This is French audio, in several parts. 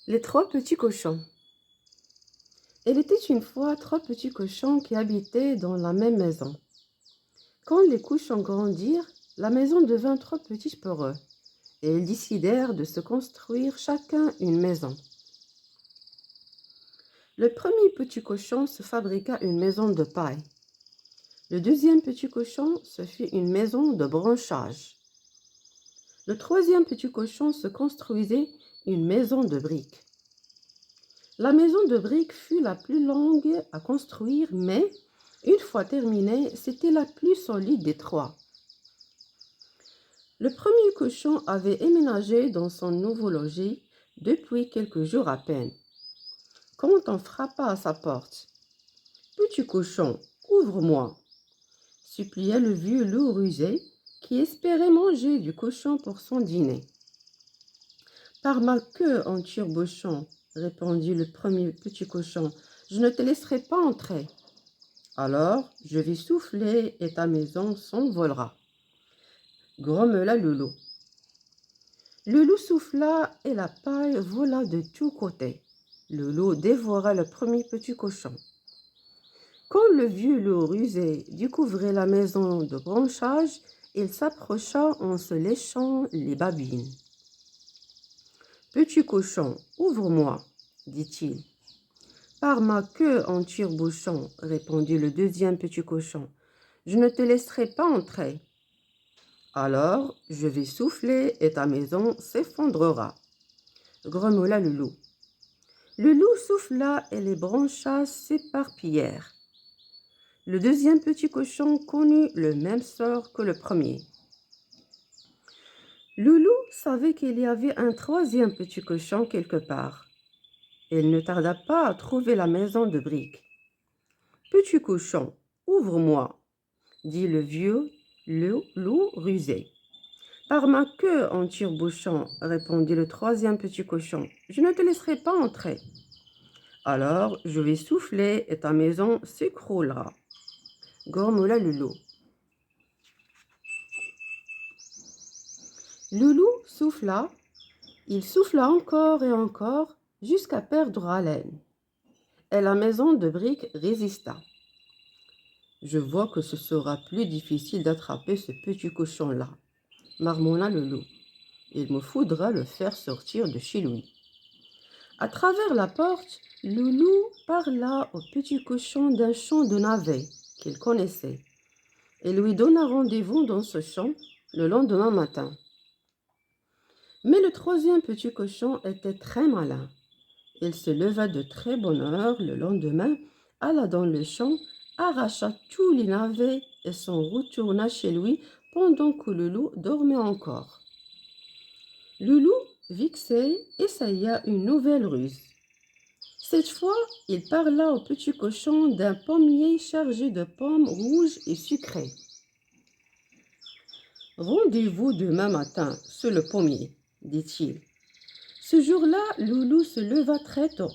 Les trois petits cochons. Il était une fois trois petits cochons qui habitaient dans la même maison. Quand les cochons grandirent, la maison devint trop petite pour eux, et ils décidèrent de se construire chacun une maison. Le premier petit cochon se fabriqua une maison de paille. Le deuxième petit cochon se fit une maison de branchage. Le troisième petit cochon se construisait une maison de briques. La maison de briques fut la plus longue à construire, mais une fois terminée, c'était la plus solide des trois. Le premier cochon avait emménagé dans son nouveau logis depuis quelques jours à peine. Quand on frappa à sa porte, « Petit cochon, ouvre-moi » supplia le vieux loup rusé qui espérait manger du cochon pour son dîner. « Par ma queue en tire-bouchon, » répondit le premier petit cochon, « je ne te laisserai pas entrer. » Alors, je vais souffler et ta maison s'envolera, grommela le loup. Le loup souffla et la paille vola de tous côtés. Le loup dévora le premier petit cochon. Quand le vieux loup rusé découvrit la maison de branchage, il s'approcha en se léchant les babines. « Petit cochon, ouvre-moi, dit-il. « Par ma queue en tire-bouchon, répondit le deuxième petit cochon, je ne te laisserai pas entrer. Alors, je vais souffler et ta maison s'effondrera, grommela le loup. Le loup souffla et les branchages s'éparpillèrent. Le deuxième petit cochon connut le même sort que le premier. Le loup savait qu'il y avait un troisième petit cochon quelque part. Il ne tarda pas à trouver la maison de briques. « Petit cochon, ouvre-moi, » dit le vieux loup rusé. « Par ma queue en tire-bouchon, répondit le troisième petit cochon, je ne te laisserai pas entrer. Alors je vais souffler et ta maison s'écroulera, grommela le loup. Le loup souffla, il souffla encore et encore jusqu'à perdre haleine. Et la maison de briques résista. Je vois que ce sera plus difficile d'attraper ce petit cochon-là, marmonna le loup. Il me faudra le faire sortir de chez lui. À travers la porte, le loup parla au petit cochon d'un champ de navets qu'il connaissait et lui donna rendez-vous dans ce champ le lendemain matin. Mais le troisième petit cochon était très malin. Il se leva de très bonne heure le lendemain, alla dans le champ, arracha tous les navets et s'en retourna chez lui pendant que le loup dormait encore. Le loup, vexé, essaya une nouvelle ruse. Cette fois, il parla au petit cochon d'un pommier chargé de pommes rouges et sucrées. « Rendez-vous demain matin sur le pommier, » dit-il. Ce jour-là, le loup se leva très tôt.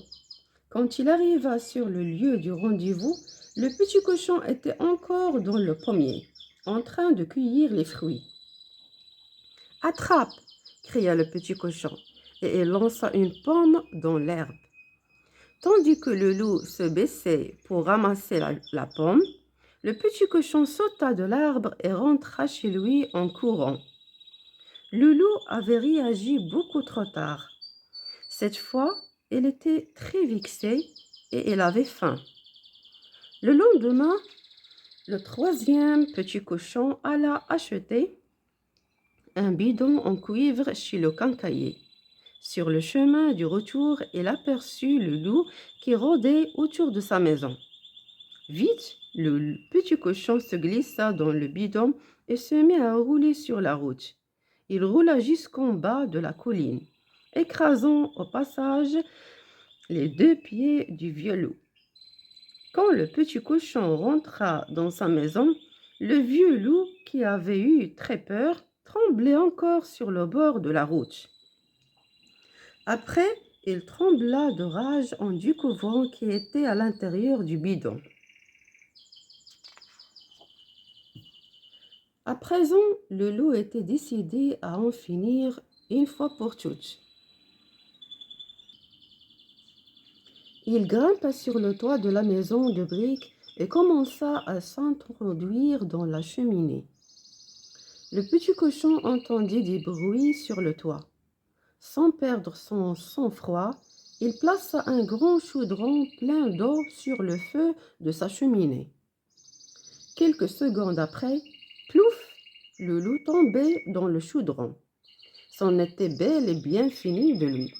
Quand il arriva sur le lieu du rendez-vous, le petit cochon était encore dans le pommier, en train de cueillir les fruits. « Attrape !» cria le petit cochon, et il lança une pomme dans l'herbe. Tandis que le loup se baissait pour ramasser la pomme, le petit cochon sauta de l'arbre et rentra chez lui en courant. Le loup avait réagi beaucoup trop tard. Cette fois, il était très vexé et il avait faim. Le lendemain, le troisième petit cochon alla acheter un bidon en cuivre chez le quincaillier. Sur le chemin du retour, il aperçut le loup qui rôdait autour de sa maison. Vite, le petit cochon se glissa dans le bidon et se mit à rouler sur la route. Il roula jusqu'en bas de la colline, écrasant au passage les deux pieds du vieux loup. Quand le petit cochon rentra dans sa maison, le vieux loup, qui avait eu très peur, tremblait encore sur le bord de la route. Après, il trembla de rage en découvrant qui était à l'intérieur du bidon. À présent, le loup était décidé à en finir une fois pour toutes. Il grimpa sur le toit de la maison de briques et commença à s'introduire dans la cheminée. Le petit cochon entendit des bruits sur le toit. Sans perdre son sang-froid, il plaça un grand chaudron plein d'eau sur le feu de sa cheminée. Quelques secondes après, plouf, le loup tombait dans le chaudron. C'en était bel et bien fini de lui.